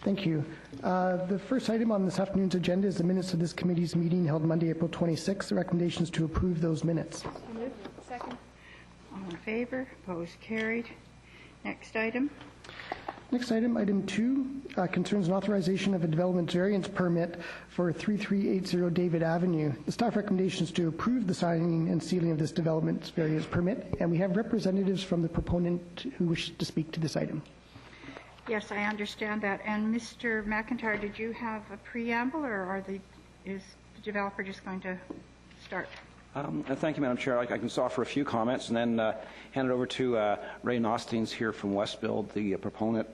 Thank you. The first item on this afternoon's agenda is the minutes of this committee's meeting held Monday, April 26th. The recommendation is to approve those minutes. So moved. Second. All in favor? Opposed? Carried. Next item. Next item, item 2, concerns an authorization of a development variance permit for 3380 David Avenue. The staff recommendation is to approve the signing and sealing of this development variance permit, and we have representatives from the proponent who wish to speak to this item. Yes, I understand that. And Mr. McIntyre, did you have a preamble, or is the developer just going to start? Thank you, Madam Chair. I can offer a few comments and then hand it over to Ray Nostines here from Westbuild, the proponent.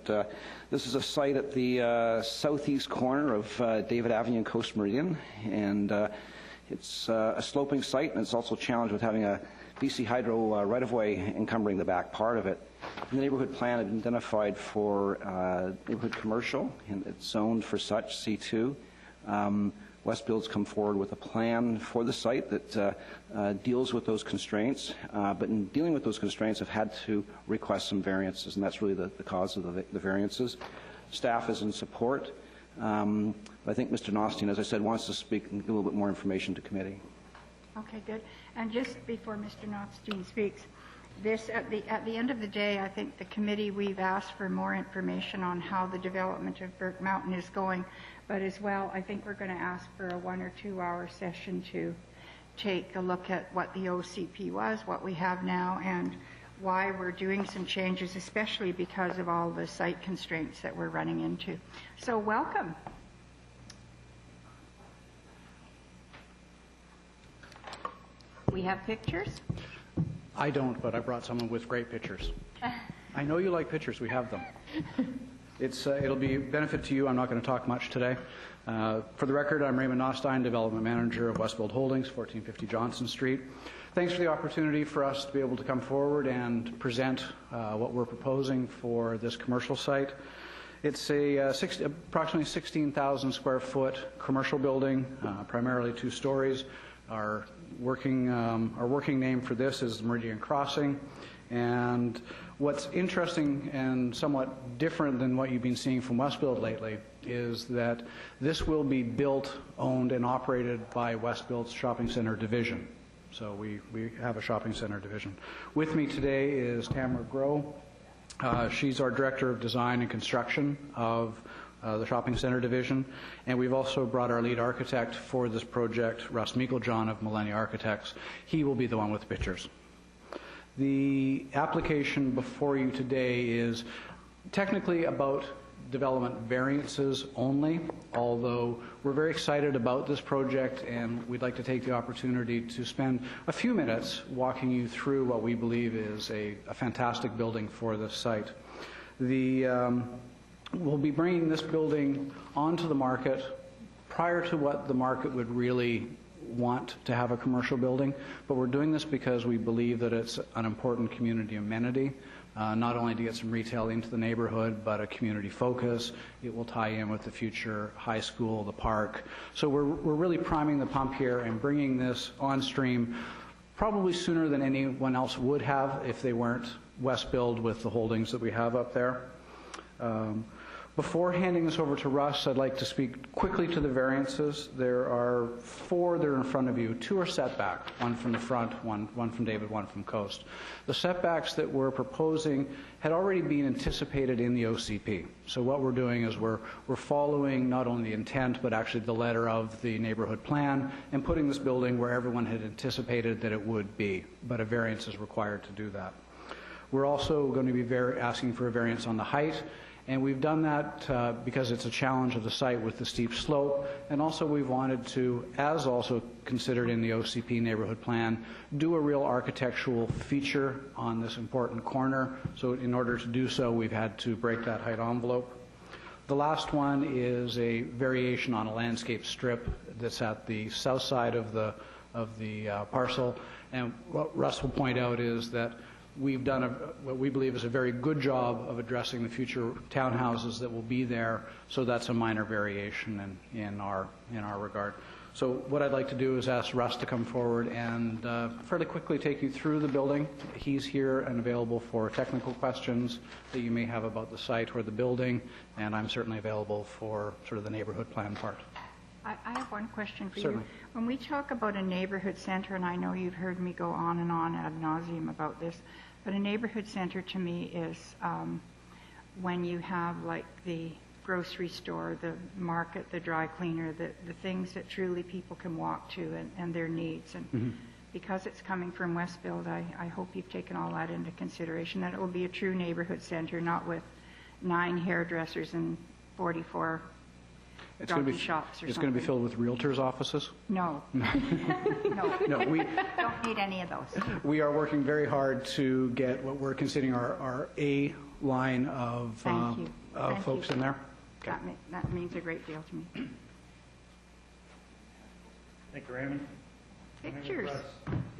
This is a site at the southeast corner of David Avenue and Coast Meridian, and it's a sloping site, and it's also challenged with having a BC Hydro right-of-way encumbering the back part of it. The neighborhood plan identified for neighborhood commercial, and it's zoned for such, C2. Westbuild's come forward with a plan for the site that deals with those constraints, but in dealing with those constraints have had to request some variances, and that's really the cause of the variances. Staff is in support. I think Mr. Nostine, as I said, wants to speak and give a little bit more information to committee. Okay, good. And just before Mr. Nostine speaks, this at the end of the day, I think the committee, we've asked for more information on how the development of Burke Mountain is going, but as well, I think we're going to ask for a 1 or 2 hour session to take a look at what the OCP was, what we have now, and why we're doing some changes, especially because of all the site constraints that we're running into. So welcome. We have pictures? I don't, but I brought someone with great pictures. I know you like pictures. We have them. It'll be a benefit to you. I'm not going to talk much today. For the record, I'm Raymond Nostine, Development Manager of Westbuild Holdings, 1450 Johnson Street. Thanks for the opportunity for us to be able to come forward and present what we're proposing for this commercial site. It's approximately 16,000 square foot commercial building, primarily 2 stories. Our working name for this is Meridian Crossing, and what's interesting and somewhat different than what you've been seeing from Westbuild lately is that this will be built, owned, and operated by Westbuild's shopping center division. So we have a shopping center division. With me today is Tamara Groh. She's our Director of Design and Construction of the shopping center division, and we've also brought our lead architect for this project, Russ Meiklejohn of Millennia Architects. He will be the one with the pictures. The application before you today is technically about development variances only, although we're very excited about this project and we'd like to take the opportunity to spend a few minutes walking you through what we believe is a fantastic building for this site. We'll be bringing this building onto the market prior to what the market would really want to have a commercial building, but we're doing this because we believe that it's an important community amenity, not only to get some retail into the neighborhood, but a community focus. It will tie in with the future high school, the park. So we're really priming the pump here and bringing this on stream probably sooner than anyone else would have if they weren't Westbuild with the holdings that we have up there. Before handing this over to Russ, I'd like to speak quickly to the variances. There are 4 that are in front of you. 2 are setback, one from the front, one from David, one from Coast. The setbacks that we're proposing had already been anticipated in the OCP. So what we're doing is we're following not only the intent, but actually the letter of the neighborhood plan and putting this building where everyone had anticipated that it would be, but a variance is required to do that. We're also going to be asking for a variance on the height. And we've done that because it's a challenge of the site with the steep slope, and also we've wanted to, as also considered in the OCP neighborhood plan, do a real architectural feature on this important corner. So in order to do so, we've had to break that height envelope. The last one is a variation on a landscape strip that's at the south side of the parcel. And what Russ will point out is that we've done what we believe is a very good job of addressing the future townhouses that will be there, so that's a minor variation in our regard. So what I'd like to do is ask Russ to come forward and fairly quickly take you through the building. He's here and available for technical questions that you may have about the site or the building, and I'm certainly available for sort of the neighborhood plan part. I have one question for Certainly. you. When we talk about a neighborhood center, and I know you've heard me go on and on ad nauseum about this, but a neighborhood center to me is when you have like the grocery store, the market, the dry cleaner, the things that truly people can walk to and their needs. And because it's coming from Westfield, I hope you've taken all that into consideration, that it will be a true neighborhood center, not with 9 hairdressers and 44 druggy shops or It's something. going to be filled with realtors' offices? No. No. No, we Don't need any of those. we are working very hard to get what we're considering our A line of Thank you. Thank folks you. in there. That means a great deal to me. Thank you, Raymond. Pictures.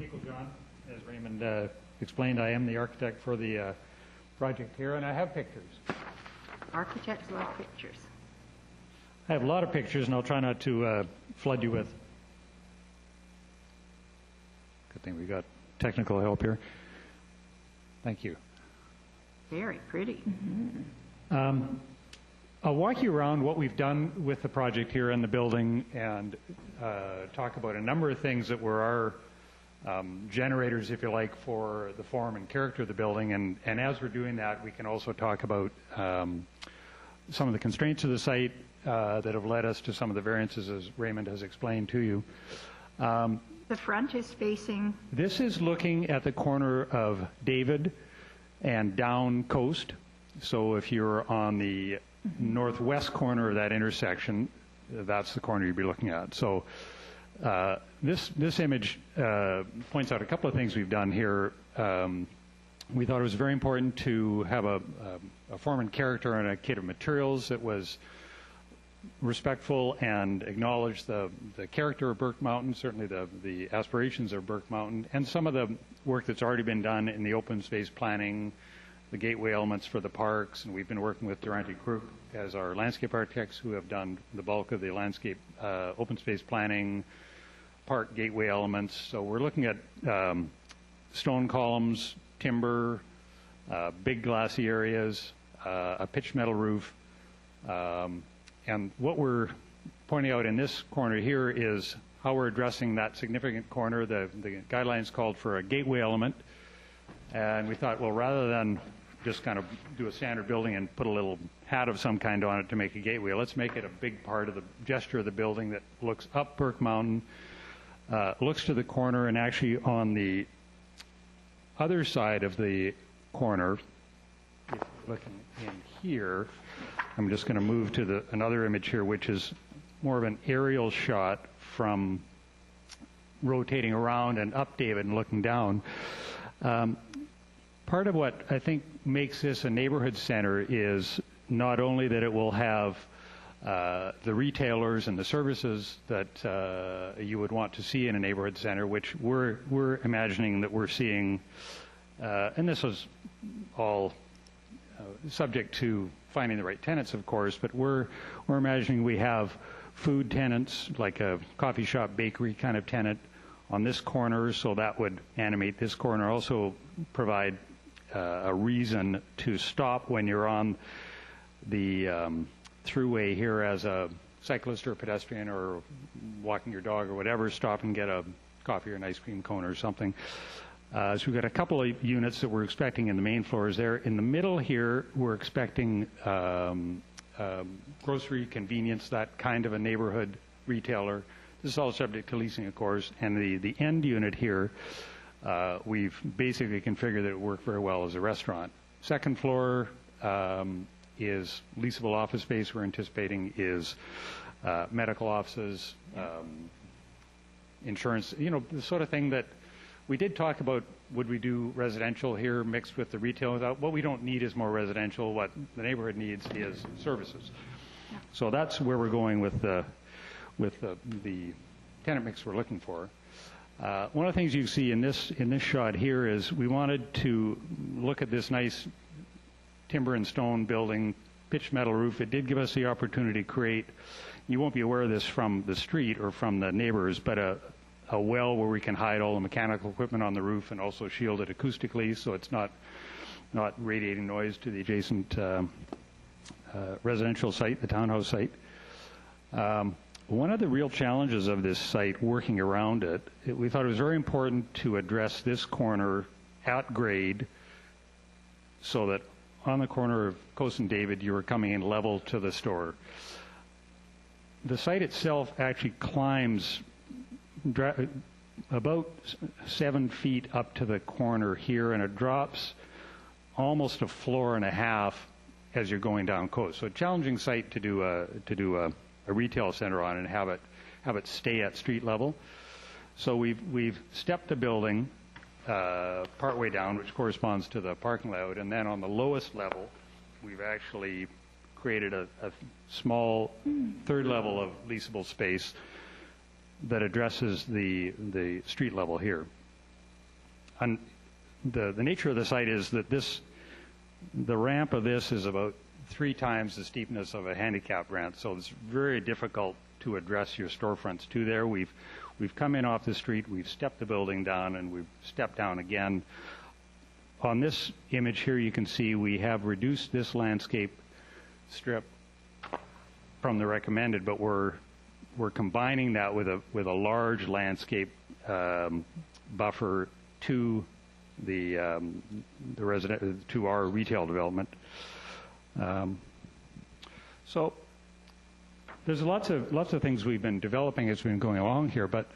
Equal John, as Raymond explained, I am the architect for the project here, and I have pictures. Architects love pictures. I have a lot of pictures, and I'll try not to flood you with. Good thing we got technical help here. Thank you. Very pretty. I'll walk you around what we've done with the project here in the building and talk about a number of things that were our generators, if you like, for the form and character of the building. And as we're doing that, we can also talk about some of the constraints of the site that have led us to some of the variances, as Raymond has explained to you. The front is facing, This is looking at the corner of David and Down Coast. So if you're on the northwest corner of that intersection, that's the corner you'd be looking at. So this image points out a couple of things we've done here. We thought it was very important to have a form and character and a kit of materials that was respectful and acknowledged the character of Burke Mountain, certainly the aspirations of Burke Mountain, and some of the work that's already been done in the open space planning, the gateway elements for the parks, and we've been working with Durante Crook as our landscape architects who have done the bulk of the landscape open space planning, park gateway elements. So we're looking at stone columns, timber, big glassy areas, a pitched metal roof, and what we're pointing out in this corner here is how we're addressing that significant corner. The guidelines called for a gateway element, and we thought, well, rather than just kind of do a standard building and put a little hat of some kind on it to make a gateway, let's make it a big part of the gesture of the building that looks up Burke Mountain, looks to the corner, and actually on the other side of the corner, if you're looking in here, I'm just going to move to another image here, which is more of an aerial shot from rotating around and up David and looking down. Part of what I think makes this a neighborhood center is not only that it will have the retailers and the services that you would want to see in a neighborhood center, which we're imagining that we're seeing, and this is all subject to finding the right tenants, of course, but we're imagining we have food tenants, like a coffee shop, bakery kind of tenant on this corner, so that would animate this corner, also provide a reason to stop when you're on the throughway here as a cyclist or a pedestrian or walking your dog or whatever, stop and get a coffee or an ice cream cone or something. So we've got a couple of units that we're expecting in the main floors there. In the middle here, we're expecting grocery, convenience, that kind of a neighborhood retailer. This is all subject to leasing, of course. And the end unit here, we've basically configured that it work very well as a restaurant. Second floor is leasable office space. We're anticipating is medical offices, insurance, the sort of thing that we did talk about. Would we do residential here mixed with the retail? What we don't need is more residential. What the neighborhood needs is services. So that's where we're going with the tenant mix we're looking for. One of the things you see in this shot here is we wanted to look at this nice timber and stone building pitched metal roof. It did give us the opportunity to create, you won't be aware of this from the street or from the neighbors, but a well where we can hide all the mechanical equipment on the roof and also shield it acoustically so it's not radiating noise to the adjacent residential site, the townhouse site. One of the real challenges of this site, working around it, we thought it was very important to address this corner at grade so that on the corner of Coast and David, you were coming in level to the store. The site itself actually climbs about 7 feet up to the corner here, and it drops almost a floor and a half as you're going down coast. So a challenging site to do a retail center on and have it stay at street level. So we've stepped the building partway down, which corresponds to the parking lot, and then on the lowest level, we've actually created a small third level of leasable space that addresses the street level here. And the nature of the site is that the ramp of this is about 3 times the steepness of a handicap ramp, so it's very difficult to address your storefronts to there. We've come in off the street, we've stepped the building down, and we've stepped down again. On this image here, you can see we have reduced this landscape strip from the recommended, but we're combining that with a large landscape buffer to the resident to our retail development. So there's lots of things we've been developing as we've been going along here, but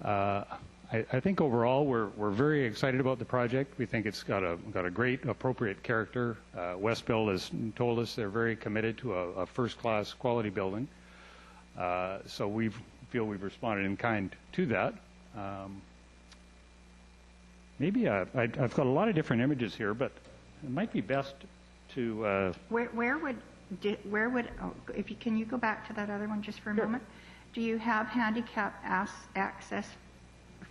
I think overall we're very excited about the project. We think it's got a great, appropriate character. Westbuild has told us they're very committed to a first-class quality building. So we feel we've responded in kind to that. Maybe I've got a lot of different images here, but it might be best to. Where would can you go back to that other one just for a moment? Do you have handicap access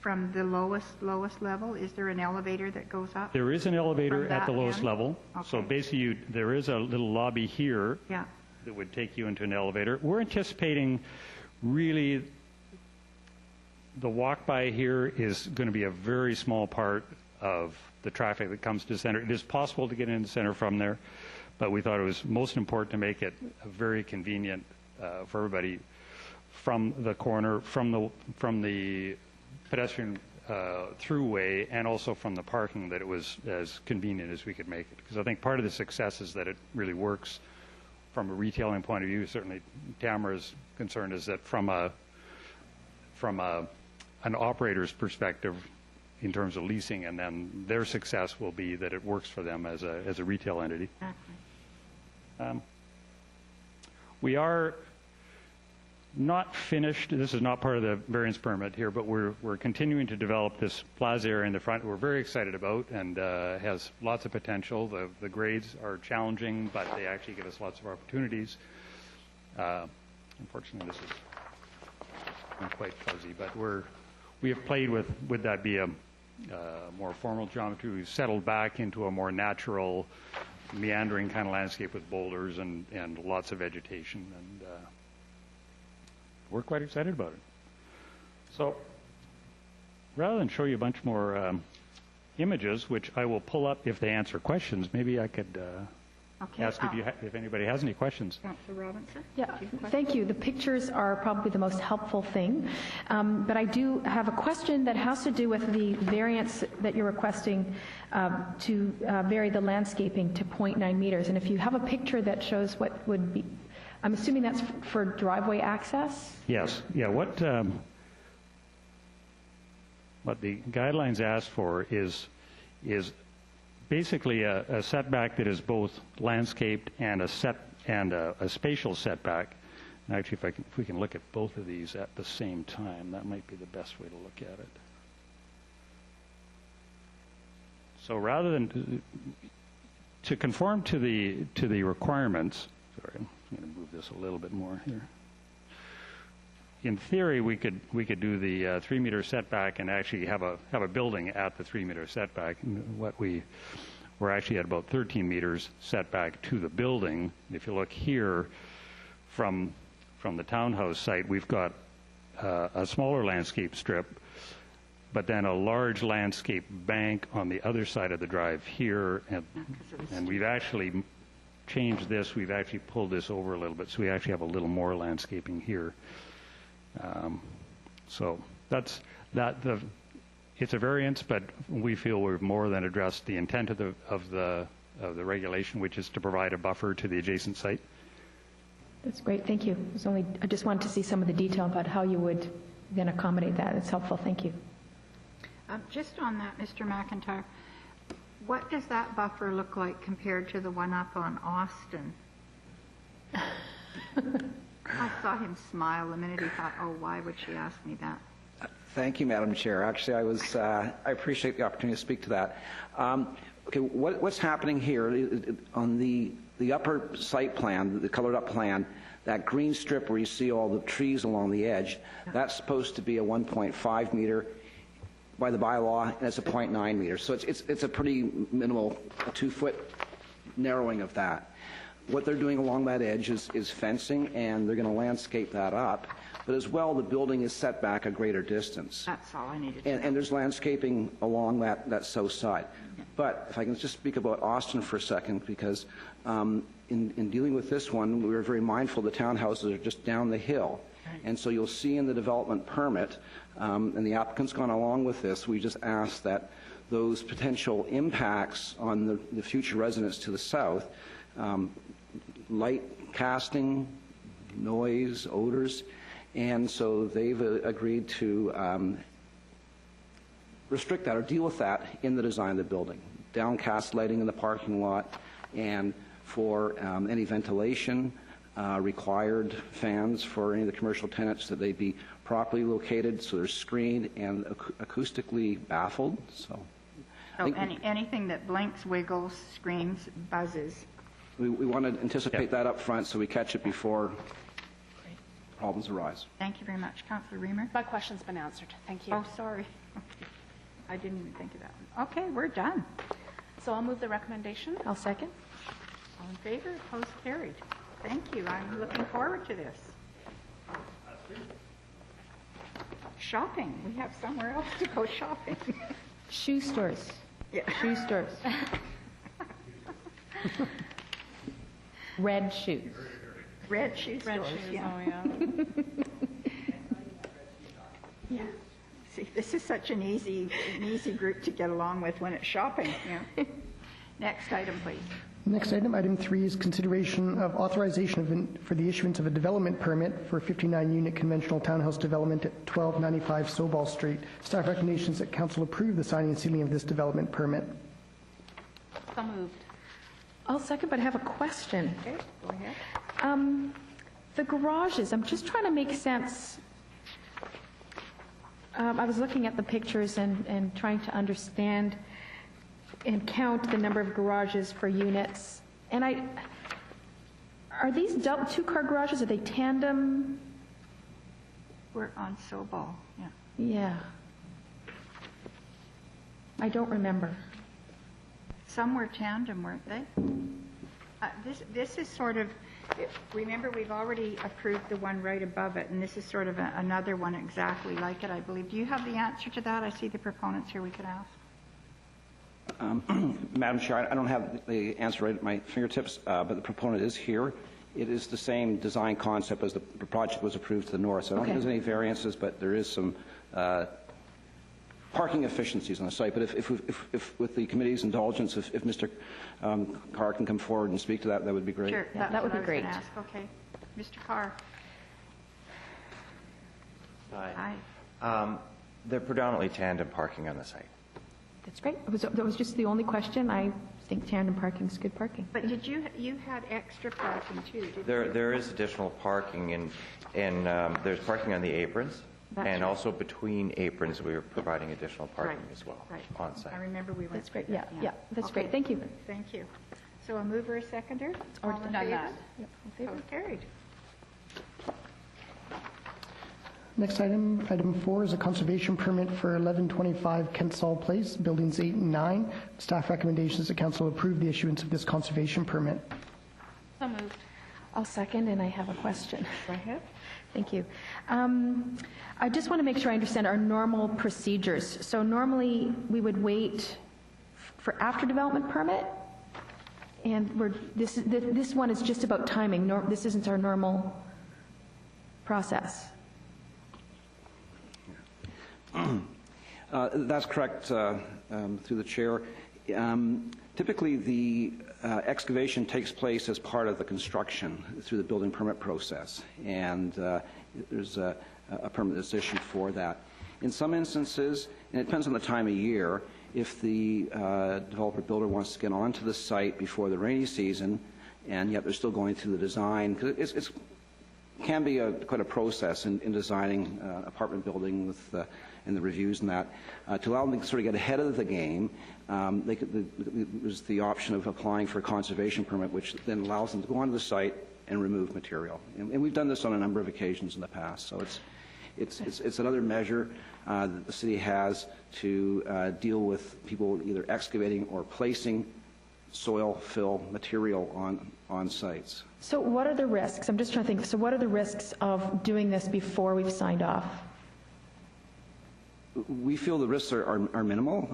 from the lowest level? Is there an elevator that goes up? There is an elevator at the lowest end? level. Okay. So basically, there is a little lobby here. Yeah. That would take you into an elevator. We're anticipating really the walk by here is going to be a very small part of the traffic that comes to the center. It is possible to get into the center from there, but we thought it was most important to make it very convenient for everybody from the corner, from the pedestrian throughway, and also from the parking, that it was as convenient as we could make it. Because I think part of the success is that it really works from a retailing point of view. Certainly Tamara's concern is that from an operator's perspective in terms of leasing, and then their success will be that it works for them as a retail entity. Exactly. We are not finished. This is not part of the variance permit here, but we're continuing to develop this plaza area in the front. We're very excited about, and has lots of potential. The grades are challenging, but they actually give us lots of opportunities. Unfortunately, this is not quite fuzzy, but we have played with, would that be a more formal geometry? We've settled back into a more natural, meandering kind of landscape with boulders and lots of vegetation, and we're quite excited about it. So rather than show you a bunch more images, which I will pull up if they answer questions, maybe I could ask if anybody has any questions. Councillor Robinson? Yeah, thank you. The pictures are probably the most helpful thing. But I do have a question that has to do with the variance that you're requesting to vary the landscaping to 0.9 meters. And if you have a picture that shows what would be, I'm assuming that's for driveway access? Yes. Yeah. What the guidelines ask for is basically a setback that is both landscaped and a spatial setback. And actually, if we can look at both of these at the same time, that might be the best way to look at it. So rather than to conform to the requirements, sorry, I'm going to move this a little bit more here. In theory, we could do the 3-meter setback and actually have a building at the 3-meter setback. And what we're actually at about 13 meters setback to the building. If you look here from the townhouse site, we've got a smaller landscape strip, but then a large landscape bank on the other side of the drive here, and we've actually changed this. We've actually pulled this over a little bit, so we actually have a little more landscaping here. So that's that. It's a variance, but we feel we've more than addressed the intent of the regulation, which is to provide a buffer to the adjacent site. That's great, thank you. I just wanted to see some of the detail about how you would then accommodate that. It's helpful, thank you. Just on that, Mr. McIntyre, what does that buffer look like compared to the one up on Austin? I saw him smile the minute he thought, oh, why would she ask me that? Thank you, Madam Chair. Actually, I appreciate the opportunity to speak to that. Okay, what's happening here on the upper site plan, the colored up plan, that green strip where you see all the trees along the edge, that's supposed to be a 1.5 meter by the bylaw, and it's a 0.9 meter. So it's a pretty minimal 2-foot narrowing of that. What they're doing along that edge is fencing, and they're going to landscape that up. But as well, the building is set back a greter distance. That's all I needed to know. And there's landscaping along that south side. But if I can just speak about Austin for a second, because in dealing with this one, we were very mindful the townhouses are just down the hill. And so you'll see in the development permit, and the applicant's gone along with this, we just asked that those potential impacts on the future residents to the south, light casting, noise, odors, and so they've agreed to restrict that or deal with that in the design of the building. Downcast lighting in the parking lot, and for any ventilation, required fans for any of the commercial tenants, that they be properly located so they're screened and acoustically baffled. So anything that blinks, wiggles, screams, buzzes. We want to anticipate that up front so we catch it before problems arise. Thank you very much. Councillor Reamer? My question's been answered. Thank you. Oh, sorry. I didn't even think of that one. Okay, we're done. So I'll move the recommendation. I'll second. All in favor? Opposed? Carried. Thank you. I'm looking forward to this. Shopping. We have somewhere else to go shopping. Shoe stores. Yeah. Shoe stores. Red shoes. Red shoe stores. Red shoes, yeah. oh yeah. Yeah. See, this is such an easy group to get along with when it's shopping. Yeah. Next item, please. Next item, item 3, is consideration of authorization for the issuance of a development permit for a 59-unit conventional townhouse development at 1295 Soball Street. Staff recommendations that council approve the signing and sealing of this development permit. So moved. I'll second, but I have a question. Okay, go ahead. The garages, I'm just trying to make sense. I was looking at the pictures and trying to understand and count the number of garages for units. And are these two-car garages? Are they tandem? We're on Soball. Yeah. Yeah. I don't remember. Some were tandem, weren't they? This is sort of, remember we've already approved the one right above it, and this is sort of another one exactly like it, I believe. Do you have the answer to that? I see the proponents here we could ask. Madam Chair, I don't have the answer right at my fingertips, but the proponent is here. It is the same design concept as the project was approved to the north, so I don't think there's any variances, but there is some parking efficiencies on the site. But if with the committee's indulgence, if Mr. Carr can come forward and speak to that, that would be great. Sure, Yeah, that would be great. Okay. Mr. Carr. Hi. They're predominantly tandem parking on the site. That's great. That was just the only question. I think tandem parking is good parking. But did you had extra parking too, didn't you? There is additional parking, and there's parking on the aprons, That's and right. also between aprons we are providing additional parking Right, as well right. on site. I remember we went That's great. through Yeah, that, yeah. That's great. Okay. Thank you. Thank you. So a mover, a seconder? Or All in done favor? that. Yep, in favor. So carried. Next item, item 4, is a conservation permit for 1125 Kensal Place, buildings 8 and 9. Staff recommendations that council approve the issuance of this conservation permit. So moved. I'll second, and I have a question. Go ahead. Thank you. I just want to make sure I understand our normal procedures. So normally, we would wait for after development permit, and this one is just about timing. This isn't our normal process. That's correct, through the chair. Typically, the excavation takes place as part of the construction through the building permit process, and there's a permit that's issued for that. In some instances, and it depends on the time of year, if the developer builder wants to get onto the site before the rainy season, and yet they're still going through the design, because it can be quite a process in designing apartment building with and the reviews and that. To allow them to sort of get ahead of the game, there's the option of applying for a conservation permit, which then allows them to go onto the site and remove material. And we've done this on a number of occasions in the past. So it's another measure that the city has to deal with people either excavating or placing soil fill material on sites. So what are the risks? I'm just trying to think. So what are the risks of doing this before we've signed off? We feel the risks are minimal.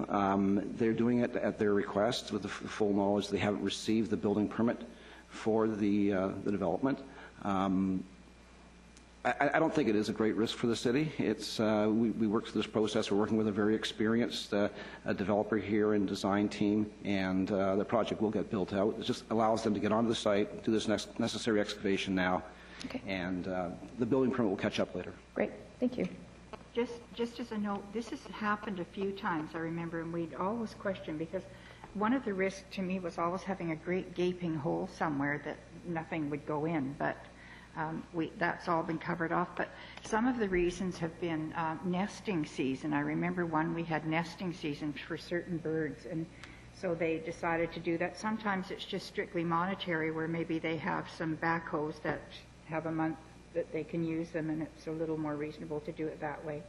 They're doing it at their request with the full knowledge they haven't received the building permit for the development. I don't think it is a great risk for the city. It's we work through this process. We're working with a very experienced developer here and design team, and the project will get built out. It just allows them to get onto the site, do this necessary excavation now, Okay. and the building permit will catch up later. Great, thank you. Just as a note, this has happened a few times, I remember, and we'd always question, because one of the risks to me was always having a great gaping hole somewhere that nothing would go in, but that's all been covered off. But some of the reasons have been nesting season. I remember we had nesting season for certain birds, and so they decided to do that. Sometimes it's just strictly monetary, where maybe they have some backhoes that have a month that they can use them, and it's a little more reasonable to do it that way.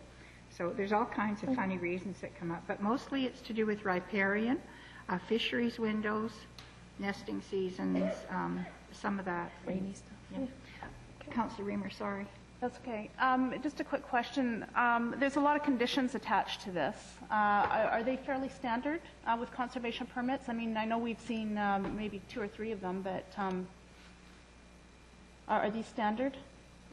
So there's all kinds of funny reasons that come up, but mostly it's to do with riparian, fisheries windows, nesting seasons, some of that. Rainy stuff. Yeah. Councillor Reamer, sorry. That's okay. Just a quick question. There's a lot of conditions attached to this. Are they fairly standard with conservation permits? I mean, I know we've seen maybe 2 or 3 of them, but are these standard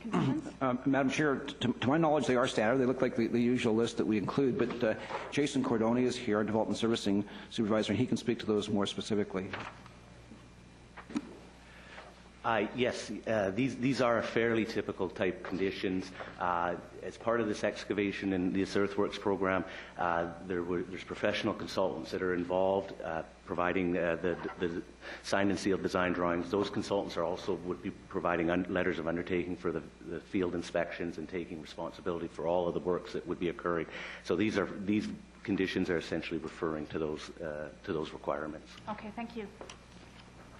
conditions? Madam Chair, to my knowledge, they are standard. They look like the usual list that we include, but Jason Cordoni is here, our Development Servicing Supervisor, and he can speak to those more specifically. Yes, these are fairly typical type conditions. As part of this excavation and this earthworks program, there's professional consultants that are involved providing the signed and sealed design drawings. Those consultants would be providing letters of undertaking for the field inspections and taking responsibility for all of the works that would be occurring. So these conditions are essentially referring to those requirements. Okay, thank you.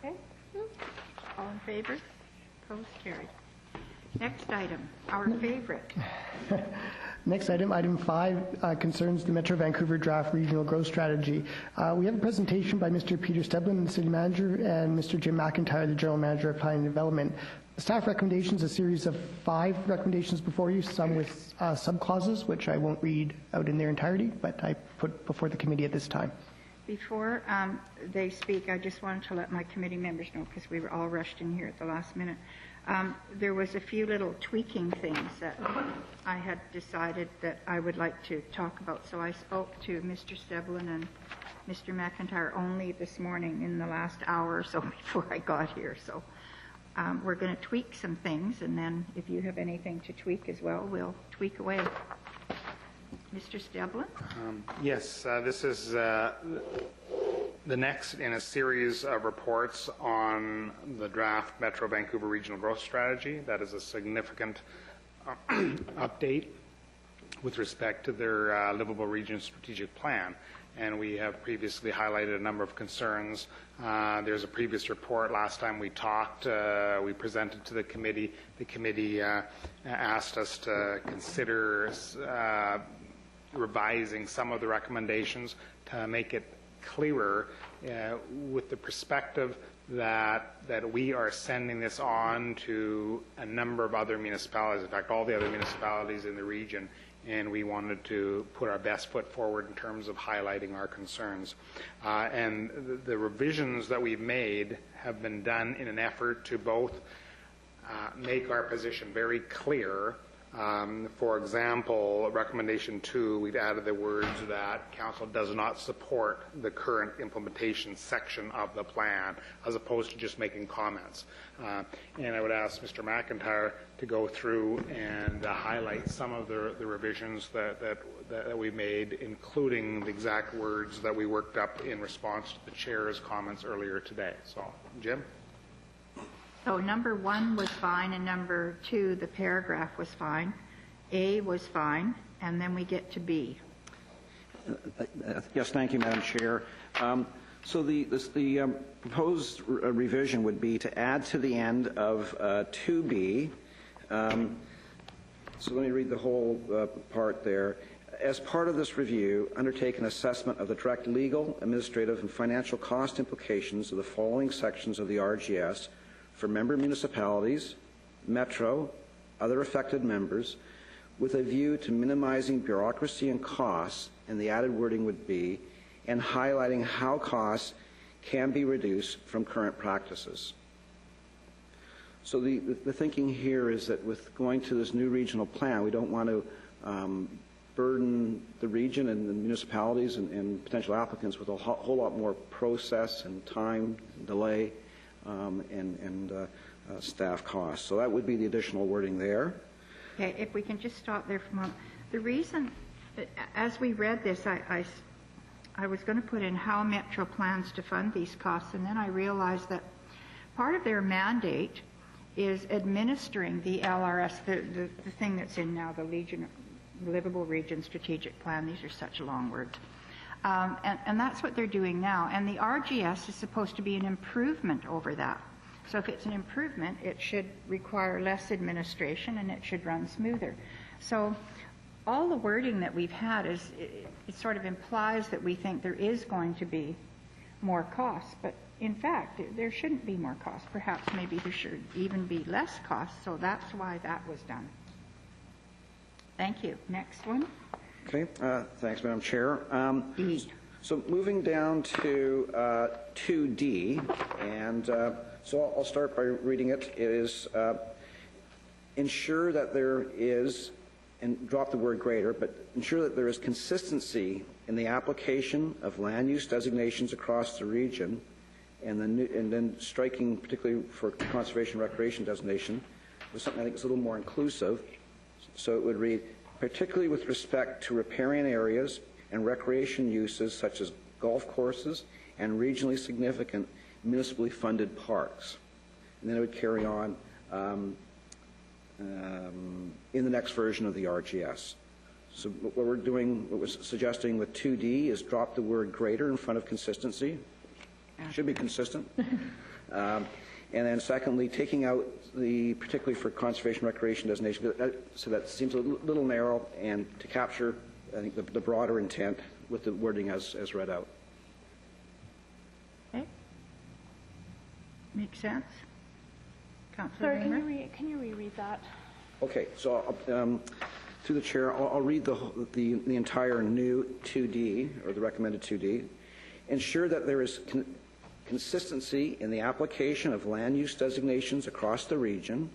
Okay. All in favor? Opposed? Carried. Next item, our favorite. Next item, item 5, concerns the Metro Vancouver Draft Regional Growth Strategy. We have a presentation by Mr. Peter Steblin, the City Manager, and Mr. Jim McIntyre, the General Manager of Planning and Development. The staff recommendations, a series of 5 recommendations before you, some with sub-clauses, which I won't read out in their entirety, but I put before the committee at this time. Before they speak, I just wanted to let my committee members know, because we were all rushed in here at the last minute. There was a few little tweaking things that I had decided that I would like to talk about. So I spoke to Mr. Steblin and Mr. McIntyre only this morning in the last hour or so before I got here. So we're going to tweak some things, and then if you have anything to tweak as well, we'll tweak away. Mr. Steblin? Yes, this is the next in a series of reports on the draft Metro Vancouver Regional Growth Strategy. That is a significant update with respect to their Livable Region Strategic Plan. and we have previously highlighted a number of concerns. There's a previous report last time we talked, we presented to the committee. The committee asked us to consider revising some of the recommendations to make it clearer with the perspective that we are sending this on to a number of other municipalities, in fact all the other municipalities in the region, and we wanted to put our best foot forward in terms of highlighting our concerns. And the revisions that we've made have been done in an effort to both make our position very clear. For example, recommendation 2, we've added the words that council does not support the current implementation section of the plan, as opposed to just making comments. And I would ask Mr. McIntyre to go through and highlight some of the revisions that we made, including the exact words that we worked up in response to the chair's comments earlier today. So, Jim? So number 1 was fine, and number 2, the paragraph was fine. A was fine, and then we get to B. Yes, thank you, Madam Chair. So the proposed revision would be to add to the end of 2B. So let me read the whole part there. As part of this review, undertake an assessment of the direct legal, administrative, and financial cost implications of the following sections of the RGS for member municipalities, Metro, other affected members, with a view to minimizing bureaucracy and costs, and the added wording would be, and highlighting how costs can be reduced from current practices. So the thinking here is that with going to this new regional plan, we don't want to burden the region and the municipalities and potential applicants with a whole lot more process and time, delay, and staff costs. So that would be the additional wording there. Okay, if we can just stop there for a moment. The reason, as we read this, I was going to put in how Metro plans to fund these costs, and then I realized that part of their mandate is administering the LRS, the thing that's in now, the Livable Region Strategic Plan. These are such long words. And that's what they're doing now. And the RGS is supposed to be an improvement over that. So if it's an improvement, it should require less administration and it should run smoother. So all the wording that we've had it sort of implies that we think there is going to be more costs. But in fact, there shouldn't be more costs. Perhaps maybe there should even be less costs. So that's why that was done. Thank you. Next one. Okay, thanks, Madam Chair. D. So moving down to 2D, and so I'll start by reading it. It is ensure that there is, and drop the word greater, but ensure that there is consistency in the application of land use designations across the region, and then striking, particularly for conservation recreation designation, was something I think is a little more inclusive. So it would read, particularly with respect to riparian areas and recreation uses such as golf courses and regionally significant municipally funded parks. And then it would carry on in the next version of the RGS. So what we're doing, what we're suggesting with 2D is drop the word greater in front of consistency. It should be consistent. And then secondly, taking out the, particularly for conservation recreation designation, so that seems a little narrow, and to capture, I think, the broader intent with the wording as read out. Okay. Makes sense? Councillor Sorry, Raymer? can you reread that? Okay, so through the chair, I'll read the entire new 2D, or the recommended 2D. Ensure that there is consistency in the application of land use designations across the region,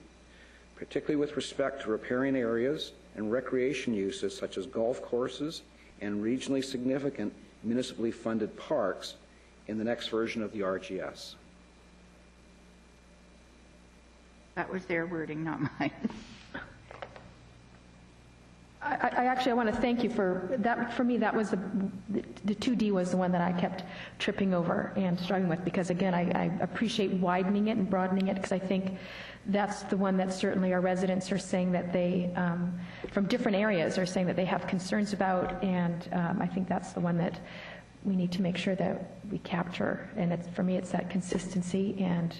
particularly with respect to riparian areas and recreation uses such as golf courses and regionally significant municipally funded parks in the next version of the RGS. That was their wording, not mine. I want to thank you for that. For me, that was the 2D was the one that I kept tripping over and struggling with, because again, I appreciate widening it and broadening it, because I think that's the one that certainly our residents are saying that they, from different areas, are saying that they have concerns about, and I think that's the one that we need to make sure that we capture, and for me it's that consistency, and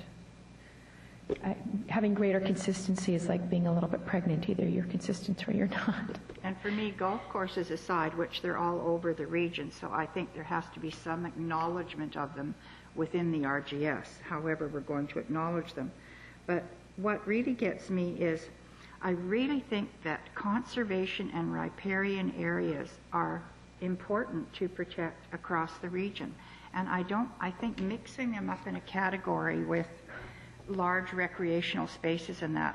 having greater consistency is like being a little bit pregnant. Either you're consistent or you're not. And for me, golf courses aside, which they're all over the region, so I think there has to be some acknowledgement of them within the RGS, however we're going to acknowledge them. But what really gets me is I really think that conservation and riparian areas are important to protect across the region. And I think mixing them up in a category with large recreational spaces and that,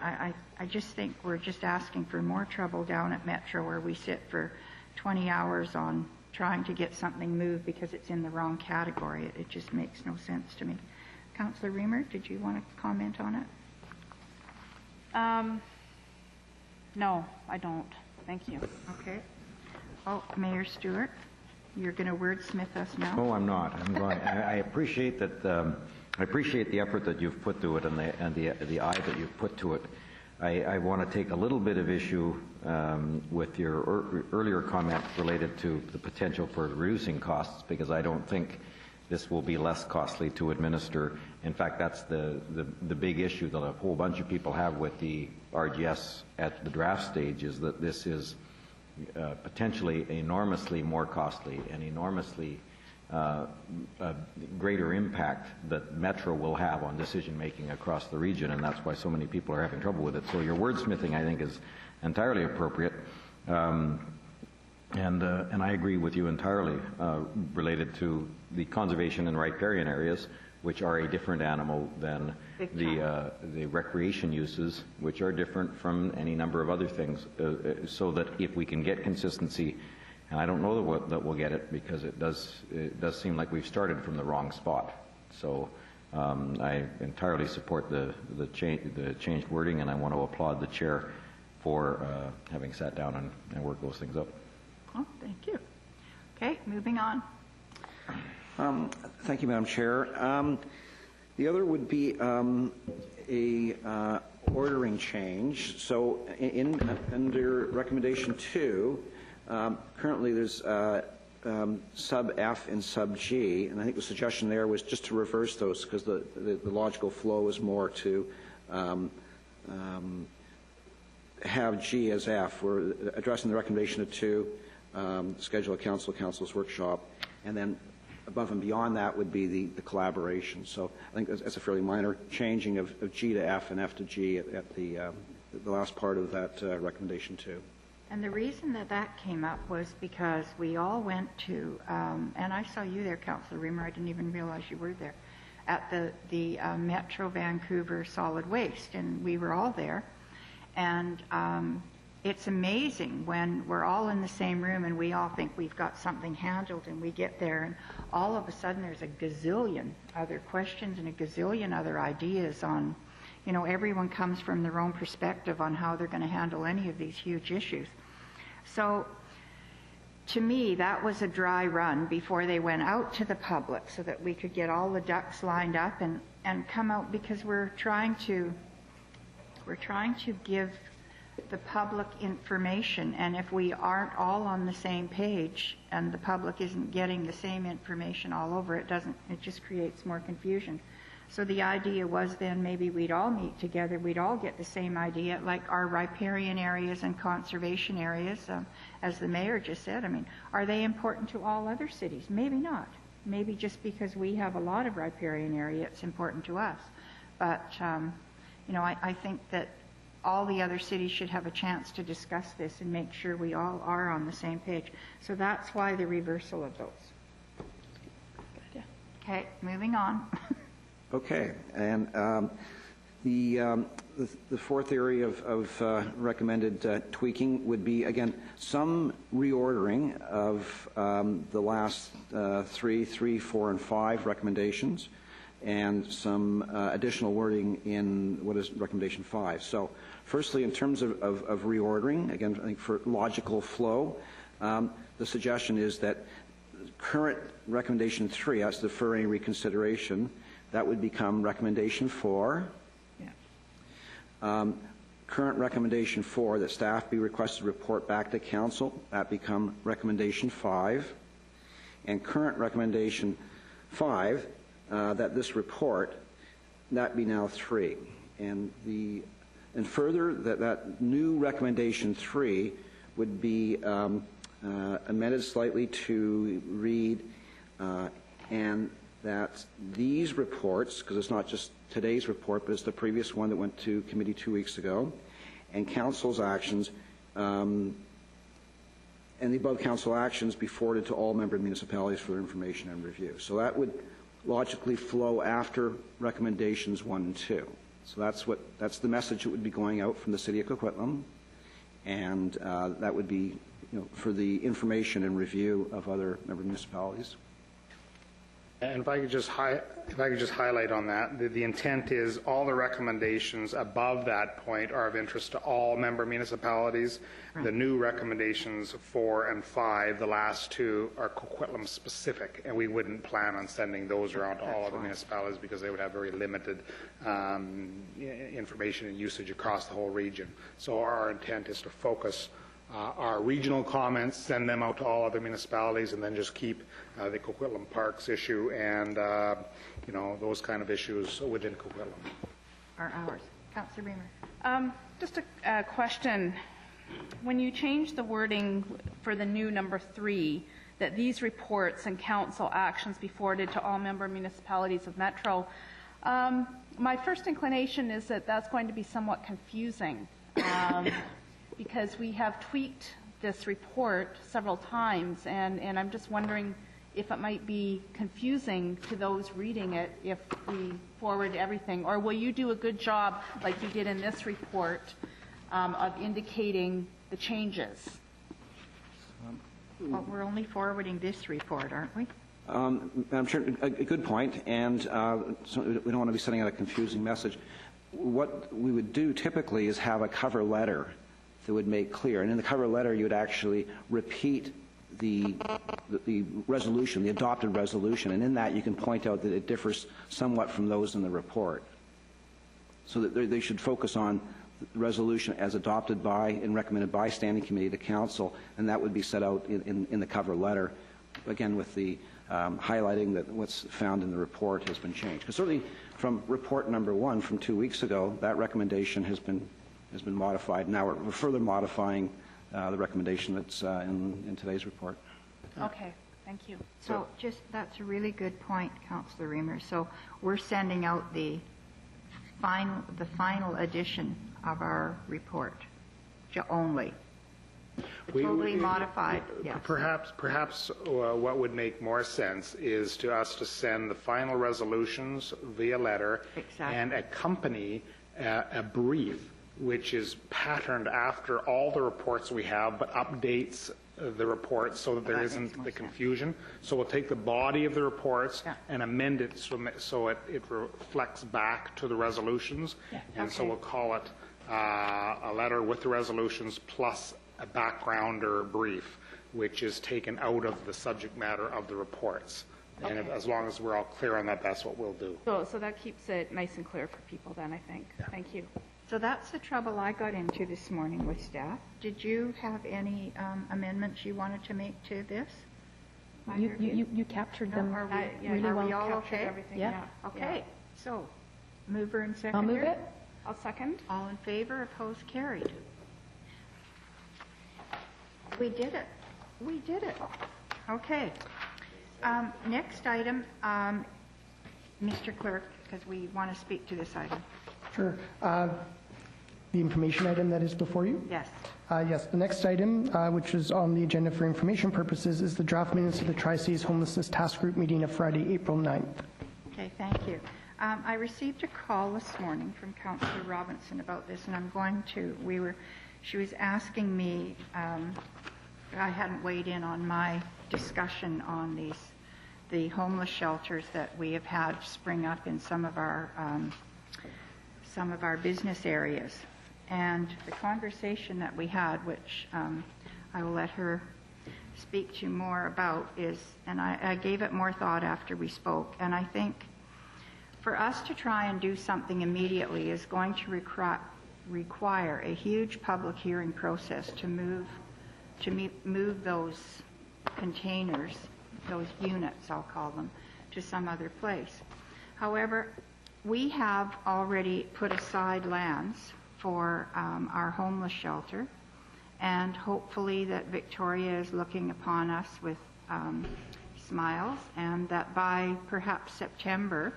I just think we're just asking for more trouble down at Metro, where we sit for 20 hours on trying to get something moved because it's in the wrong category. It just makes no sense to me. Councillor Reamer, did you want to comment on it? No, I don't. Thank you. Okay. Oh, Mayor Stewart, you're going to wordsmith us now? Oh, I'm not. I'm going. I appreciate that. I appreciate the effort that you've put to it and the eye that you've put to it. I want to take a little bit of issue with your earlier comment related to the potential for reducing costs, because I don't think this will be less costly to administer. In fact, that's the big issue that a whole bunch of people have with the RGS at the draft stage, is that this is potentially enormously more costly and enormously greater impact that Metro will have on decision making across the region, and that's why so many people are having trouble with it. So your wordsmithing, I think, is entirely appropriate, and I agree with you entirely related to the conservation and riparian areas, which are a different animal than the recreation uses, which are different from any number of other things, so that if we can get consistency, and I don't know that we'll get it, because it does seem like we've started from the wrong spot. So I entirely support the changed wording, and I want to applaud the chair for having sat down and worked those things up. Oh, thank you. Okay, moving on. Thank you, Madam Chair. The other would be a ordering change. So under recommendation 2, currently there's sub F and sub G, and I think the suggestion there was just to reverse those, because the logical flow is more to have G as F. We're addressing the recommendation of 2, schedule a council's workshop, and then above and beyond that would be the collaboration. So I think that's a fairly minor changing of G to F and F to G at the last part of that recommendation 2. And the reason that came up was because we all went to, and I saw you there, Councillor Reamer, I didn't even realize you were there, at the Metro Vancouver Solid Waste, and we were all there. And it's amazing when we're all in the same room and we all think we've got something handled, and we get there and all of a sudden there's a gazillion other questions and a gazillion other ideas on, you know, everyone comes from their own perspective on how they're going to handle any of these huge issues. So to me, that was a dry run before they went out to the public, so that we could get all the ducks lined up and come out, because we're trying to give the public information, and if we aren't all on the same page and the public isn't getting the same information all over, it just creates more confusion. So the idea was then maybe we'd all meet together, we'd all get the same idea, like our riparian areas and conservation areas, as the mayor just said. I mean, are they important to all other cities? Maybe not. Maybe just because we have a lot of riparian area, it's important to us. But, you know, I think that all the other cities should have a chance to discuss this and make sure we all are on the same page. So that's why the reversal of those. Good. Okay, moving on. Okay, and the fourth area of recommended tweaking would be, again, some reordering of the last 3, 4, and 5 recommendations, and some additional wording in what is recommendation 5. So firstly, in terms of reordering, again, I think for logical flow, the suggestion is that current recommendation 3, that's defer any reconsideration, that would become recommendation 4. Yeah. Current recommendation 4, that staff be requested to report back to council, that become recommendation 5. and current recommendation 5, that this report, that be now 3. And further, that new recommendation 3 would be amended slightly to read, and that these reports, because it's not just today's report, but it's the previous one that went to committee 2 weeks ago, and council's actions, and the above council actions be forwarded to all member municipalities for their information and review. So that would logically flow after recommendations 1 and 2. So that's the message that would be going out from the City of Coquitlam, and that would be, for the information and review of other member municipalities. And if I could just highlight on that, the intent is all the recommendations above that point are of interest to all member municipalities. Right. The new recommendations 4 and 5, the last 2, are Coquitlam specific, and we wouldn't plan on sending those around to all other municipalities because they would have very limited information and usage across the whole region. So our intent is to focus our regional comments, send them out to all other municipalities, and then just keep the Coquitlam Parks issue and those kind of issues within Coquitlam. Are ours. Councillor Reamer. Just a question. When you change the wording for the new number 3, that these reports and council actions be forwarded to all member municipalities of Metro, my first inclination is that that's going to be somewhat confusing. Because we have tweaked this report several times, and I'm just wondering if it might be confusing to those reading it if we forward everything. Or will you do a good job, like you did in this report, of indicating the changes? Well, we're only forwarding this report, aren't we? I'm sure a good point, and so we don't want to be sending out a confusing message. What we would do typically is have a cover letter that would make clear, and in the cover letter you would actually repeat the resolution, the adopted resolution, and in that you can point out that it differs somewhat from those in the report. So that they should focus on the resolution as adopted by and recommended by Standing Committee to Council, and that would be set out in the cover letter, again with the highlighting that what's found in the report has been changed. Because certainly from report number 1 from 2 weeks ago, that recommendation has been modified. Now we're further modifying the recommendation that's in today's report. Okay, thank you. So that's a really good point, Councillor Reamer. So we're sending out the final edition of our report only. Totally modified. Yes. Perhaps what would make more sense is to us to send the final resolutions via letter and accompany a brief which is patterned after all the reports we have, but updates the reports so that there isn't the confusion. So we'll take the body of the reports and amend it so it reflects back to the resolutions. And so we'll call it a letter with the resolutions plus a background or brief, which is taken out of the subject matter of the reports. And as long as we're all clear on that, that's what we'll do. So that keeps it nice and clear for people then, I think. Thank you. So that's the trouble I got into this morning with staff. Did you have any amendments you wanted to make to this? You captured them really well. Are we all okay? Everything, yeah. Okay. So, mover and seconder. I'll move it. I'll second. All in favor, opposed, carried. We did it. We did it. Okay. Next item, Mr. Clerk, because we want to speak to this item. Sure. The information item that is before you? Yes. Yes. The next item, which is on the agenda for information purposes, is the draft minutes of the Tri-Cities Homelessness Task Group meeting of Friday, April 9th. Okay, thank you. I received a call this morning from Councillor Robinson about this, and I'm going to. She was asking me. I hadn't weighed in on my discussion on the homeless shelters that we have had spring up in some of our business areas. And the conversation that we had, which I will let her speak to you more about, is, and I gave it more thought after we spoke, and I think for us to try and do something immediately is going to require a huge public hearing process to move those containers those units, I'll call them, to some other place. However, we have already put aside lands for our homeless shelter, and hopefully that Victoria is looking upon us with smiles, and that by perhaps September,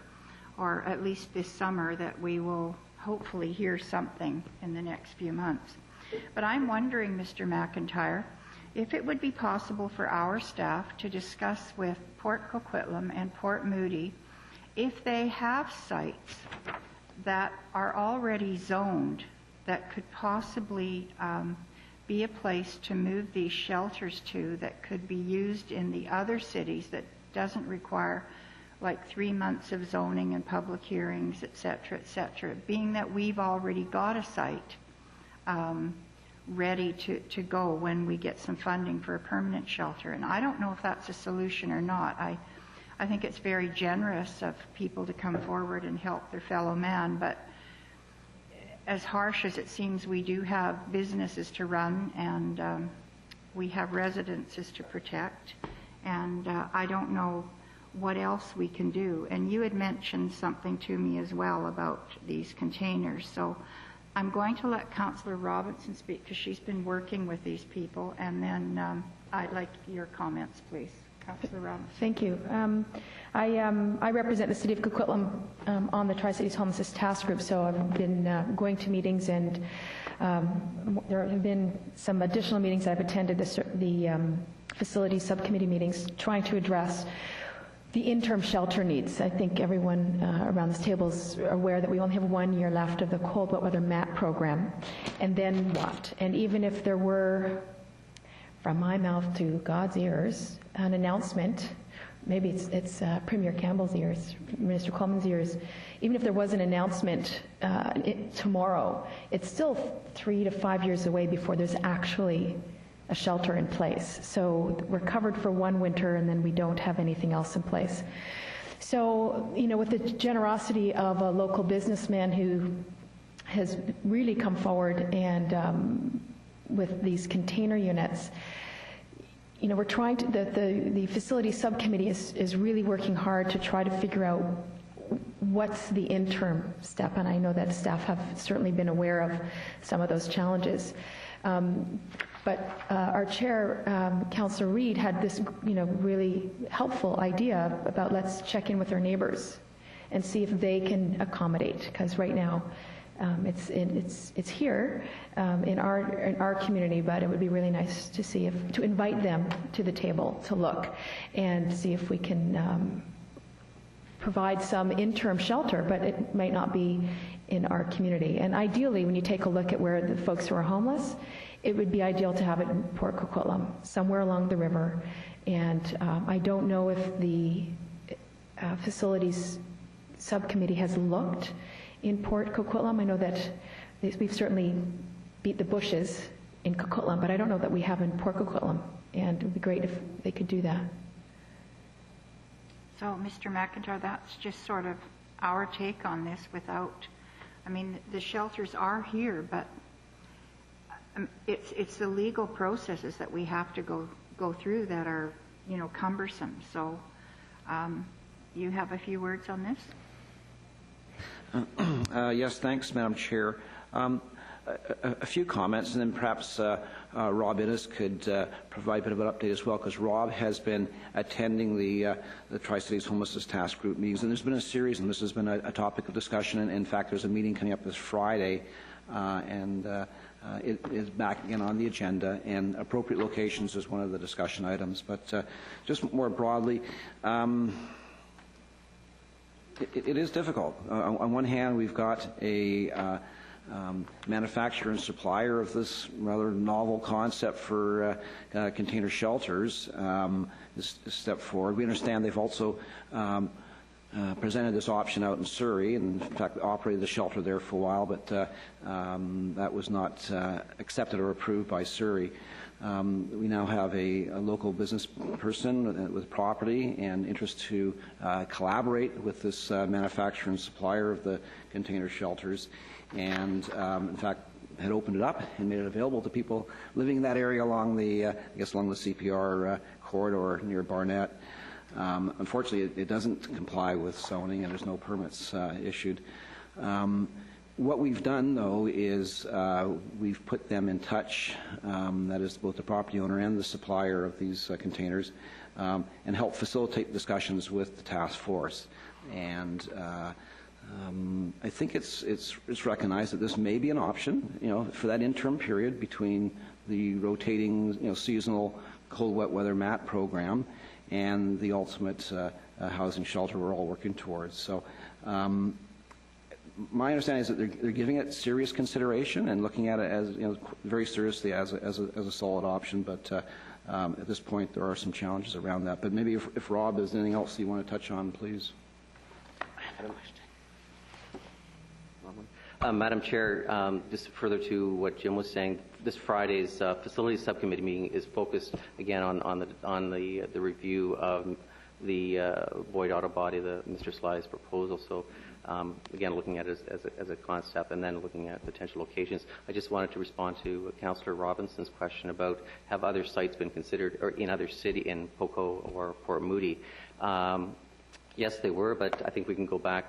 or at least this summer, that we will hopefully hear something in the next few months. But I'm wondering, Mr. McIntyre, if it would be possible for our staff to discuss with Port Coquitlam and Port Moody if they have sites that are already zoned that could possibly be a place to move these shelters to, that could be used in the other cities, that doesn't require like 3 months of zoning and public hearings, et cetera, being that we've already got a site ready to go when we get some funding for a permanent shelter. And I don't know if that's a solution or not. I think it's very generous of people to come forward and help their fellow man, but as harsh as it seems, we do have businesses to run, and we have residences to protect, and I don't know what else we can do. And you had mentioned something to me as well about these containers, so I'm going to let Councillor Robinson speak because she's been working with these people, and then I'd like your comments, please. Councillor Robinson. Thank you. I represent the City of Coquitlam on the Tri-Cities Homelessness Task Group, so I've been going to meetings, and there have been some additional meetings I've attended, the facility subcommittee meetings, trying to address the interim shelter needs. I think everyone around this table is aware that we only have 1 year left of the cold wet weather MAP program, and then what? And even if there were, from my mouth to God's ears, an announcement, maybe it's Premier Campbell's ears, Minister Coleman's ears, even if there was an announcement tomorrow, it's still 3 to 5 years away before there's actually a shelter in place. So we're covered for 1 winter, and then we don't have anything else in place. So, you know, with the generosity of a local businessman who has really come forward and with these container units, you know, we're trying to, the facility subcommittee is really working hard to try to figure out what's the interim step, and I know that staff have certainly been aware of some of those challenges. But our chair, Councillor Reid, had this, you know, really helpful idea about let's check in with our neighbors and see if they can accommodate, because right now it's here in our community, but it would be really nice to see to invite them to the table to look and see if we can provide some interim shelter, but it might not be in our community. And ideally, when you take a look at where the folks who are homeless, it would be ideal to have it in Port Coquitlam, somewhere along the river. And I don't know if the facilities subcommittee has looked in Port Coquitlam. I know that we've certainly beat the bushes in Coquitlam, but I don't know that we have in Port Coquitlam, and it would be great if they could do that. So, Mr. McIntyre, that's just sort of our take on this without, I mean, the shelters are here, but it's the legal processes that we have to go through that are, you know, cumbersome. So you have a few words on this? Yes, thanks, Madam Chair. A few comments, and then perhaps Rob Innes could provide a bit of an update as well, because Rob has been attending the Tri-Cities Homelessness Task Group meetings, and there's been a series, and this has been a topic of discussion. And in fact, there's a meeting coming up this Friday, and it is back again on the agenda, and appropriate locations is one of the discussion items. But just more broadly, it is difficult. On one hand, we've got a manufacturer and supplier of this rather novel concept for container shelters is a step forward. We understand they've also presented this option out in Surrey, and in fact operated the shelter there for a while, but that was not accepted or approved by Surrey. We now have a local business person with property and interest to collaborate with this manufacturer and supplier of the container shelters, and in fact had opened it up and made it available to people living in that area along the, I guess along the CPR corridor near Barnett. Unfortunately, it doesn't comply with zoning, and there's no permits issued. What we've done, though, is we've put them in touch, that is both the property owner and the supplier of these containers, and help facilitate discussions with the task force. And I think it's recognized that this may be an option, for that interim period between the rotating, seasonal cold, wet weather mat program and the ultimate housing shelter we're all working towards. So my understanding is that they're giving it serious consideration and looking at it as very seriously as a solid option. But at this point, there are some challenges around that. But maybe if Rob has anything else you want to touch on, please. Madam Chair, just further to what Jim was saying, this Friday's facilities subcommittee meeting is focused again on the review of the Boyd Auto Body, Mr. Sly's proposal. So again, looking at it as a concept and then looking at potential locations. I just wanted to respond to Councillor Robinson's question about have other sites been considered or in other city in Poco or Port Moody. Yes, they were, but I think we can go back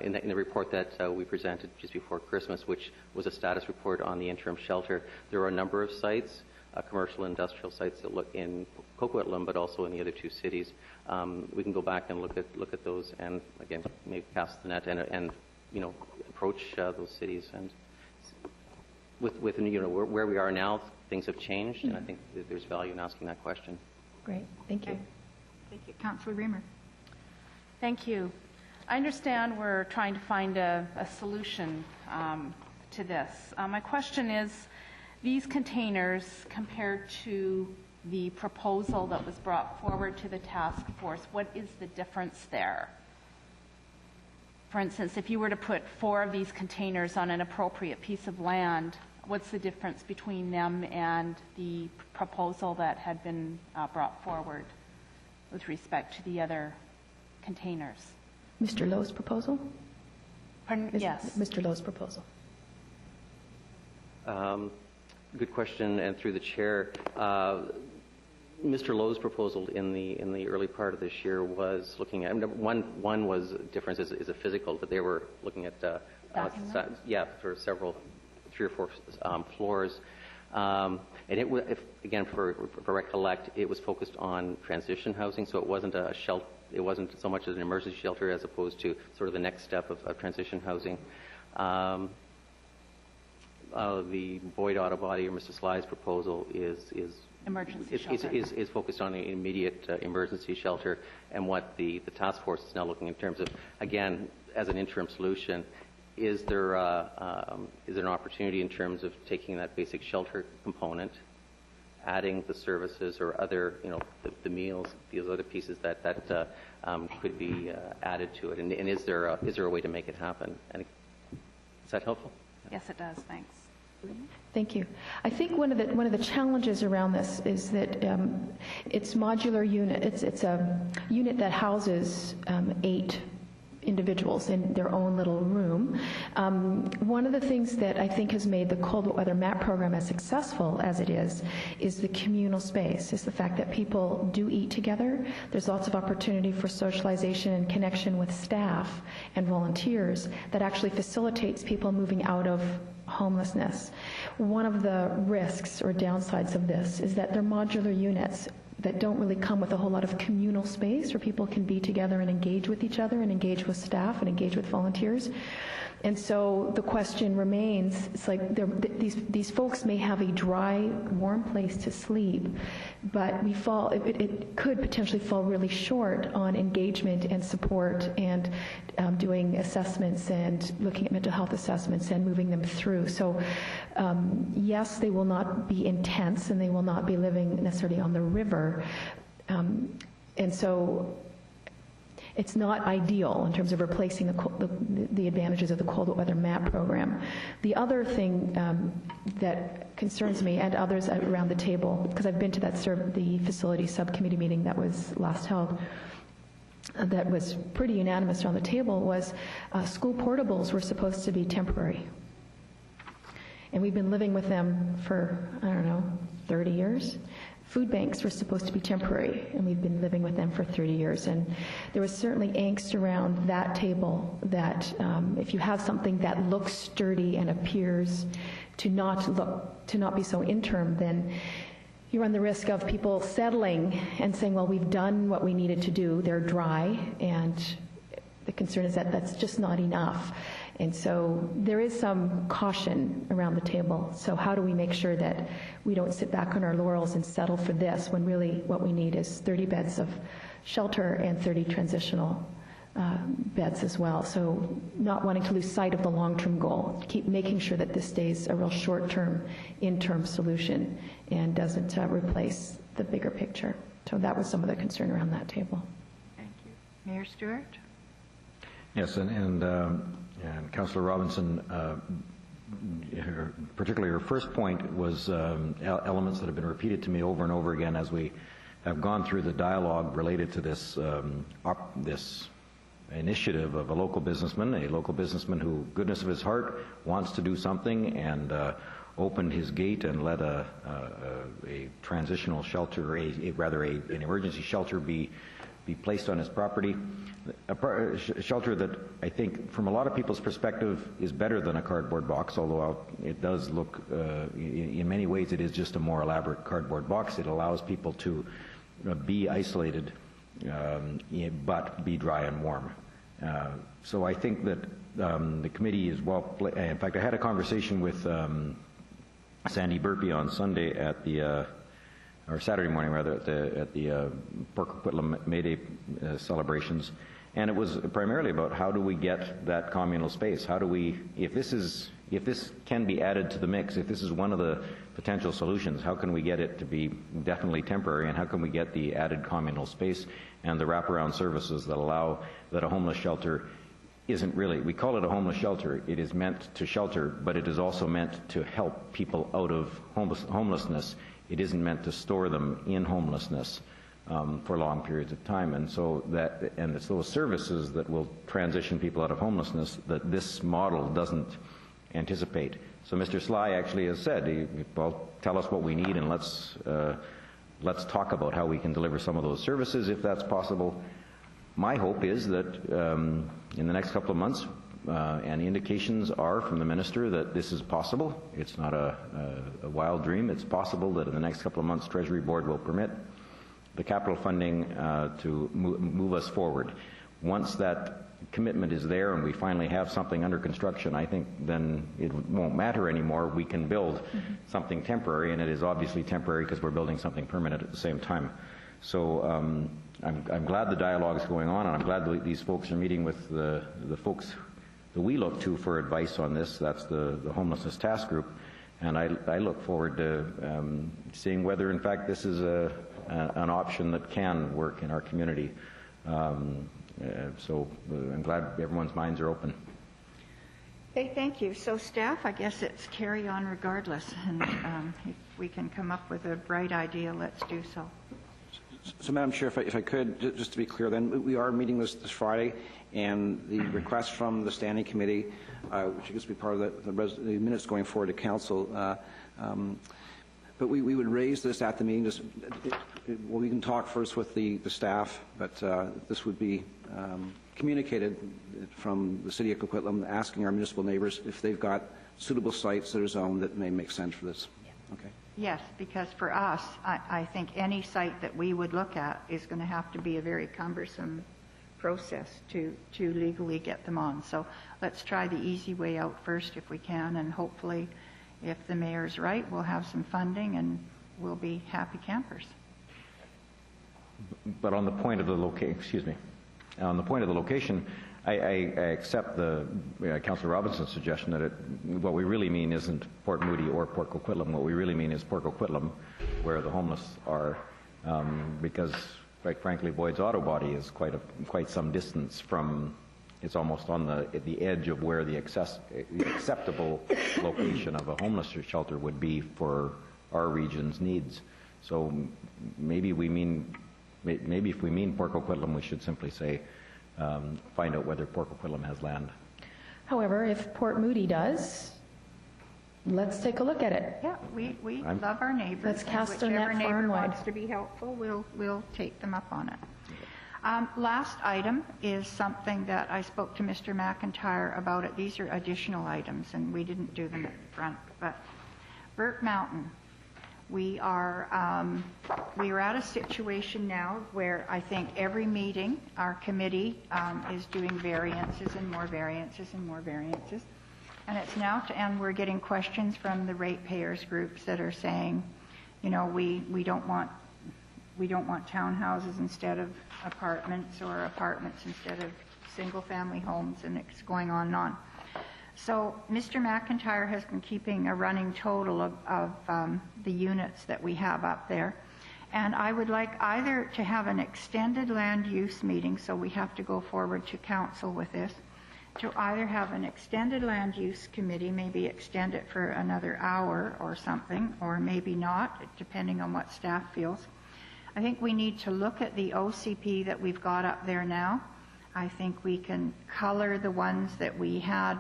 in the report that we presented just before Christmas, which was a status report on the interim shelter. There are a number of sites, commercial and industrial sites that look in Coquitlam, but also in the other two cities. We can go back and look at those, and again, maybe cast the net and approach those cities. And with where we are now, things have changed, and I think that there's value in asking that question. Great, thank you. Thank you, Councillor Reamer. Thank you. I understand we're trying to find a solution to this. My question is, these containers compared to the proposal that was brought forward to the task force, what is the difference there? For instance, if you were to put 4 of these containers on an appropriate piece of land, what's the difference between them and the proposal that had been brought forward with respect to the other containers? Mr. Lowe's proposal? Pardon? Yes. Mr. Lowe's proposal. Good question, and through the chair, Mr. Lowe's proposal in the early part of this year was looking at one was difference is a physical, but they were looking at for several 3 or 4 floors, and it was again for recollect, it was focused on transition housing, so it wasn't a shelter. It wasn't so much as an emergency shelter as opposed to sort of the next step of transition housing. The Boyd Auto Body or Mr. Sly's proposal is focused on an immediate emergency shelter, and what the task force is now looking in terms of, again, as an interim solution, is there an opportunity in terms of taking that basic shelter component, adding the services or other, the meals, these other pieces that could be added to it, and is there a way to make it happen? And is that helpful? Yes, it does. Thanks. Thank you. I think one of the challenges around this is that it's modular unit. It's a unit that houses 8 individuals in their own little room. One of the things that I think has made the cold weather mat program as successful as it is the communal space, is the fact that people do eat together. There's lots of opportunity for socialization and connection with staff and volunteers that actually facilitates people moving out of homelessness. One of the risks or downsides of this is that they're modular units that don't really come with a whole lot of communal space where people can be together and engage with each other and engage with staff and engage with volunteers. And so the question remains, it's like these folks may have a dry, warm place to sleep, but it could potentially fall really short on engagement and support and doing assessments and looking at mental health assessments and moving them through. So yes, they will not be intense and they will not be living necessarily on the river. And so it's not ideal in terms of replacing the advantages of the cold weather mat program. The other thing that concerns me and others around the table, because I've been to the facility subcommittee meeting that was last held, that was pretty unanimous around the table, was school portables were supposed to be temporary. And we've been living with them for, 30 years. food banks were supposed to be temporary, and we've been living with them for 30 years. And there was certainly angst around that table that if you have something that looks sturdy and appears to not be so interim, then you run the risk of people settling and saying, well, we've done what we needed to do. They're dry, and the concern is that that's just not enough. And so there is some caution around the table. So how do we make sure that we don't sit back on our laurels and settle for this when really what we need is 30 beds of shelter and 30 transitional beds as well. So not wanting to lose sight of the long-term goal, keep making sure that this stays a real short-term, interim solution and doesn't replace the bigger picture. So that was some of the concern around that table. Thank you. Mayor Stewart? Yes, and Councillor Robinson, particularly her first point was elements that have been repeated to me over and over again as we have gone through the dialogue related to this this initiative of a local businessman who, goodness of his heart, wants to do something and opened his gate and let a transitional shelter, an emergency shelter be placed on his property. A shelter that I think from a lot of people's perspective is better than a cardboard box, although it does look, in many ways it is just a more elaborate cardboard box. It allows people to be isolated but be dry and warm. So I think that the committee is well, in fact I had a conversation with Sandy Burpee on Sunday at the or Saturday morning rather, at the Port Coquitlam May Day celebrations, and it was primarily about how do we get that communal space? How do we, if this can be added to the mix, if this is one of the potential solutions, how can we get it to be definitely temporary, and how can we get the added communal space and the wraparound services that allow that a homeless shelter isn't really, we call it a homeless shelter, it is meant to shelter, but it is also meant to help people out of homelessness. It isn't meant to store them in homelessness for long periods of time. And so it's those services that will transition people out of homelessness that this model doesn't anticipate. So Mr. Sly actually has said, well, tell us what we need and let's talk about how we can deliver some of those services if that's possible. My hope is that in the next couple of months, and the indications are from the minister that this is possible. It's not a wild dream. It's possible that in the next couple of months, Treasury Board will permit the capital funding to move us forward. Once that commitment is there and we finally have something under construction, I think then it won't matter anymore. We can build something temporary, and it is obviously temporary because we're building something permanent at the same time. So I'm glad the dialogue is going on, and I'm glad that these folks are meeting with the folks that we look to for advice on this. That's the Homelessness Task Group, and I look forward to seeing whether in fact this is an option that can work in our community. So I'm glad everyone's minds are open. Okay, thank you. So staff, I guess it's carry on regardless, and if we can come up with a bright idea, let's do so. So, Madam Chair, if I could, just to be clear then, we are meeting this Friday, and the request from the Standing Committee, which I guess will be part of the minutes going forward to Council, but we would raise this at the meeting. Well, we can talk first with the staff, but this would be communicated from the City of Coquitlam, asking our municipal neighbours if they've got suitable sites that are zoned that may make sense for this. Okay. Yes, because for us, I think any site that we would look at is going to have to be a very cumbersome process to legally get them on. So let's try the easy way out first if we can, and hopefully if the mayor's right, we'll have some funding and we'll be happy campers. But on the point of the location, on the point of the location, I accept the Councillor Robinson's suggestion that what we really mean isn't Port Moody or Port Coquitlam. What we really mean is Port Coquitlam, where the homeless are, because, quite frankly, Boyd's Auto Body is quite some distance from. It's almost on the edge of where the acceptable location of a homeless shelter would be for our region's needs. So maybe if we mean Port Coquitlam, we should simply say. Find out whether Port Coquitlam has land. However, if Port Moody does, let's take a look at it. Yeah, we love our neighbors. Let's cast our Whichever net far neighbor and wide. wants to be helpful, we'll take them up on it. Last item is something that I spoke to Mr. McIntyre about it. These are additional items, and we didn't do them at the front. But Burke Mountain, we are at a situation now where I think every meeting, our committee is doing variances and more variances and more variances. And it's now, and we're getting questions from the ratepayers groups that are saying, you know, we don't want townhouses instead of apartments, or apartments instead of single-family homes, and it's going on and on. So Mr. McIntyre has been keeping a running total of the units that we have up there. And I would like either to have an extended land use meeting, so we have to go forward to council with this, to either have an extended land use committee, maybe extend it for another hour or something, or maybe not, depending on what staff feels. I think we need to look at the OCP that we've got up there now. I think we can color the ones that we had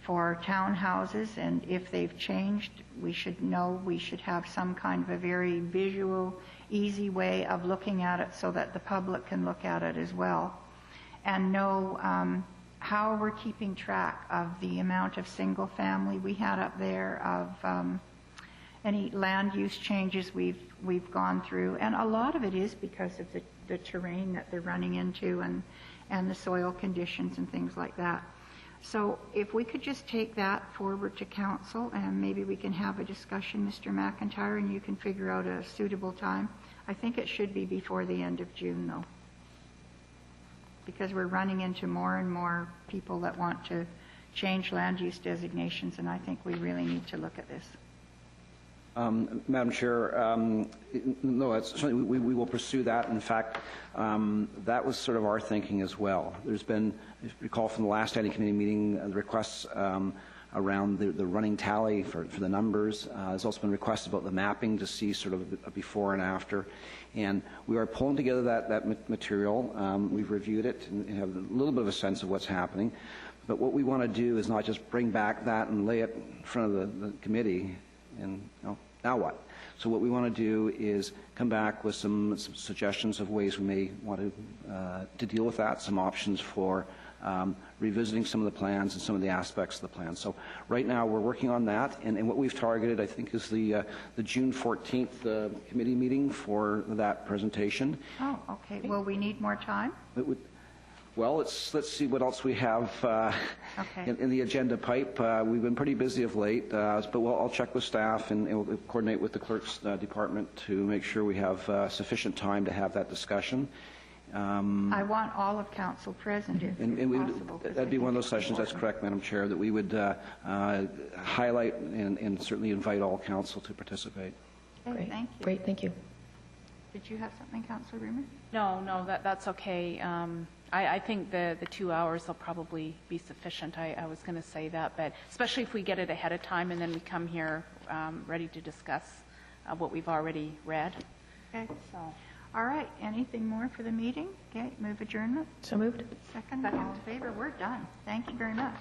for townhouses, and if they've changed, we should know, we should have some kind of a very visual, easy way of looking at it so that the public can look at it as well, and know how we're keeping track of the amount of single family we had up there, of any land use changes we've gone through. And a lot of it is because of the terrain that they're running into, and the soil conditions and things like that. So if we could just take that forward to council, and maybe we can have a discussion, Mr. McIntyre, and you can figure out a suitable time. I think it should be before the end of June, though, because we're running into more and more people that want to change land use designations, and I think we really need to look at this. Madam Chair, no, certainly we will pursue that. In fact, that was sort of our thinking as well. There's been, if you recall from the last standing committee meeting, the requests around the running tally for the numbers. There's also been requests about the mapping to see sort of a before and after. And we are pulling together that material. We've reviewed it and have a little bit of a sense of what's happening. But what we want to do is not just bring back that and lay it in front of the committee and, you know, now what? So what we want to do is come back with some suggestions of ways we may want to deal with that, some options for revisiting some of the plans and some of the aspects of the plan. So right now we're working on that, and what we've targeted, I think, is the June 14th committee meeting for that presentation. Oh, okay. Will we need more time? Well, let's see what else we have in the agenda pipe. We've been pretty busy of late, but I'll check with staff and we'll coordinate with the clerk's department to make sure we have sufficient time to have that discussion. I want all of council present if possible. That'd be one of those sessions, that's correct, Madam Chair, that we would highlight and certainly invite all council to participate. Okay, thank you. Great, thank you. Did you have something, Councillor Reamer? No, that's okay. I think the 2 hours will probably be sufficient. I was going to say that, but especially if we get it ahead of time and then we come here ready to discuss what we've already read. Okay. So, all right. Anything more for the meeting? Okay. Move adjournment. So moved. Second. All in favor? We're done. Thank you very much.